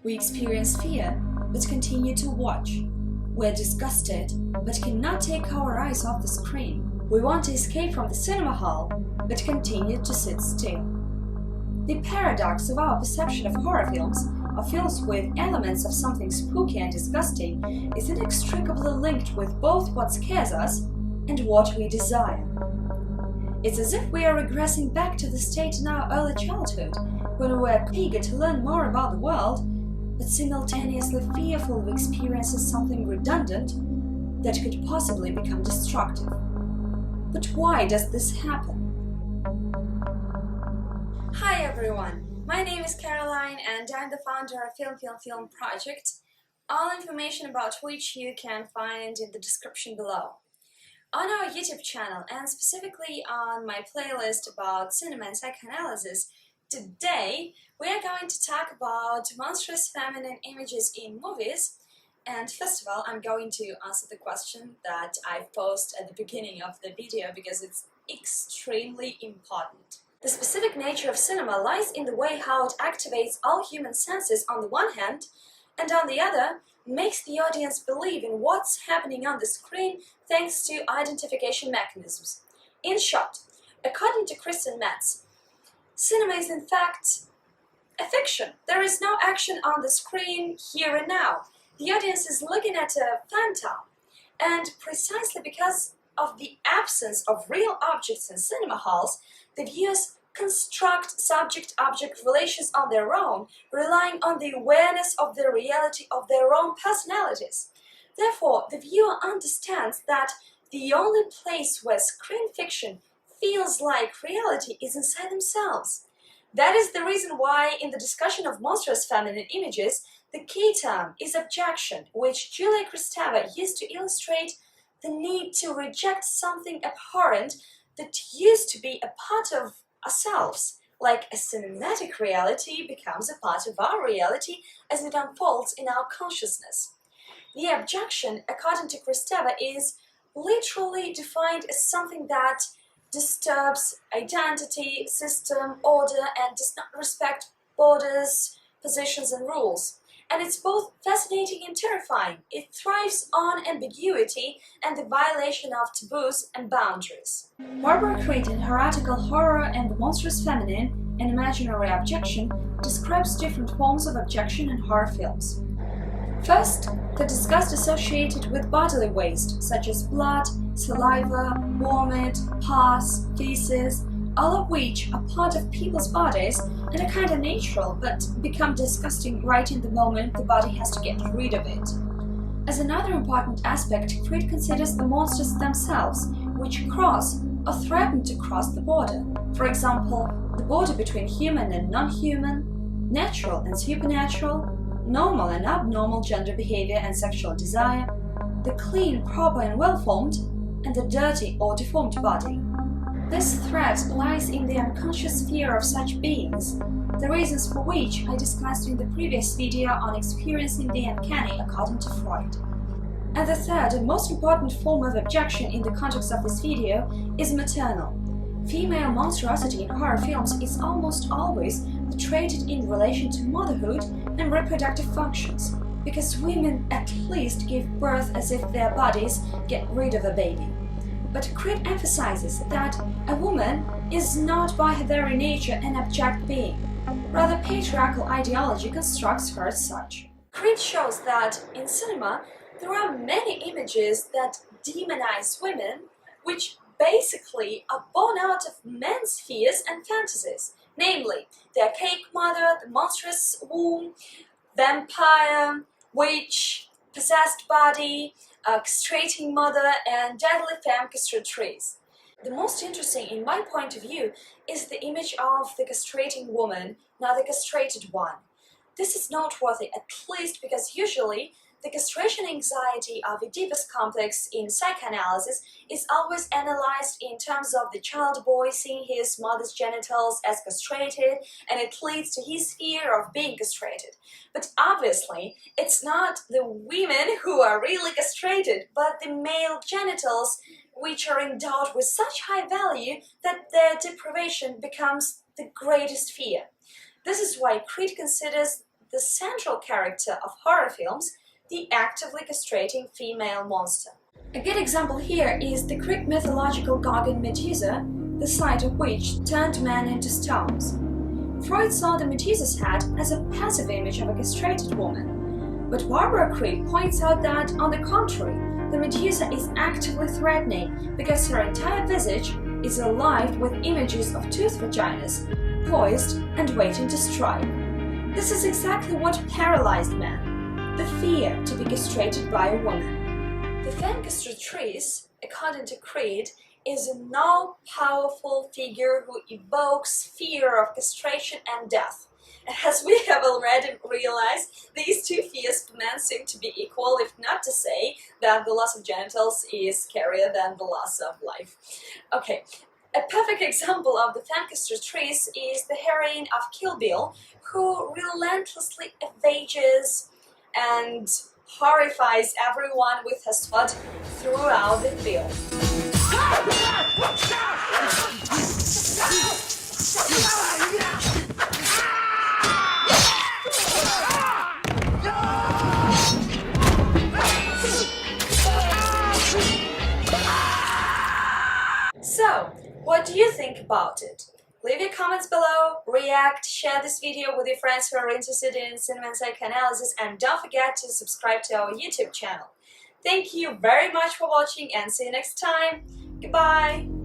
We experience fear, but continue to watch. We're disgusted, but cannot take our eyes off the screen. We want to escape from the cinema hall, but continue to sit still. The paradox of our perception of horror films, or films with elements of something spooky and disgusting, is inextricably linked with both what scares us and what we desire. It's as if we are regressing back to the state in our early childhood, when we were eager to learn more about the world, but simultaneously fearful of experiencing something redundant that could possibly become destructive. But why does this happen? Hi everyone, my name is Caroline and I'm the founder of Film Project, all information about which you can find in the description below. On our YouTube channel and specifically on my playlist about cinema and psychoanalysis, today we are going to talk about monstrous feminine images in movies, and first of all I'm going to answer the question that I posed at the beginning of the video because it's extremely important. The specific nature of cinema lies in the way how it activates all human senses on the one hand, and on the other, makes the audience believe in what's happening on the screen thanks to identification mechanisms. In short, according to Kristen Metz, cinema is in fact a fiction. There is no action on the screen here and now. The audience is looking at a phantom. And precisely because of the absence of real objects in cinema halls, the viewers construct subject-object relations on their own, relying on the awareness of the reality of their own personalities. Therefore, the viewer understands that the only place where screen fiction feels like reality is inside themselves. That is the reason why, in the discussion of monstrous feminine images, the key term is abjection, which Julia Kristeva used to illustrate the need to reject something abhorrent that used to be a part of ourselves, like a cinematic reality becomes a part of our reality as it unfolds in our consciousness. The abjection, according to Kristeva, is literally defined as something that disturbs identity, system, order, and does not respect borders, positions, and rules. And it's both fascinating and terrifying. It thrives on ambiguity and the violation of taboos and boundaries. Barbara Creed in her article Horror and the Monstrous Feminine, an Imaginary Abjection, describes different forms of abjection in horror films. First, the disgust associated with bodily waste, such as blood, saliva, vomit, pus, feces, all of which are part of people's bodies and are kind of natural but become disgusting right in the moment the body has to get rid of it. As another important aspect, Creed considers the monsters themselves, which cross or threaten to cross the border. For example, the border between human and non-human, natural and supernatural, normal and abnormal gender behavior and sexual desire, the clean, proper and well-formed, and the dirty or deformed body. This threat lies in the unconscious fear of such beings, the reasons for which I discussed in the previous video on experiencing the uncanny according to Freud. And the third and most important form of abjection in the context of this video is maternal. Female monstrosity in horror films is almost always portrayed in relation to motherhood and reproductive functions, because women at least give birth as if their bodies get rid of a baby. But Creed emphasizes that a woman is not by her very nature an abject being. Rather, patriarchal ideology constructs her as such. Creed shows that in cinema there are many images that demonize women, which basically are born out of men's fears and fantasies, namely the archaic mother, the monstrous womb, vampire, witch, possessed body, castrating mother, and deadly femme castratrice. The most interesting, in my point of view, is the image of the castrating woman, not the castrated one. This is noteworthy, at least because usually the castration anxiety of Oedipus complex in psychoanalysis is always analyzed in terms of the child boy seeing his mother's genitals as castrated, and it leads to his fear of being castrated. But obviously, it's not the women who are really castrated, but the male genitals which are endowed with such high value that their deprivation becomes the greatest fear. This is why Creed considers the central character of horror films, the actively castrating female monster. A good example here is the Greek mythological Gorgon Medusa, the sight of which turned men into stones. Freud saw the Medusa's head as a passive image of a castrated woman, but Barbara Creek points out that, on the contrary, the Medusa is actively threatening because her entire visage is alive with images of toothed vaginas, poised and waiting to strike. This is exactly what paralyzed men, the fear to be castrated by a woman. The femme castratrice, according to Creed, is a now powerful figure who evokes fear of castration and death. And as we have already realized, these two fears for men seem to be equal, if not to say that the loss of genitals is scarier than the loss of life. Okay, a perfect example of the femme castratrice is the heroine of Kill Bill, who relentlessly evages and horrifies everyone with her sword throughout the film. So, what do you think about it? Leave your comments below, react, share this video with your friends who are interested in cinema and psychoanalysis, and don't forget to subscribe to our YouTube channel. Thank you very much for watching and see you next time. Goodbye!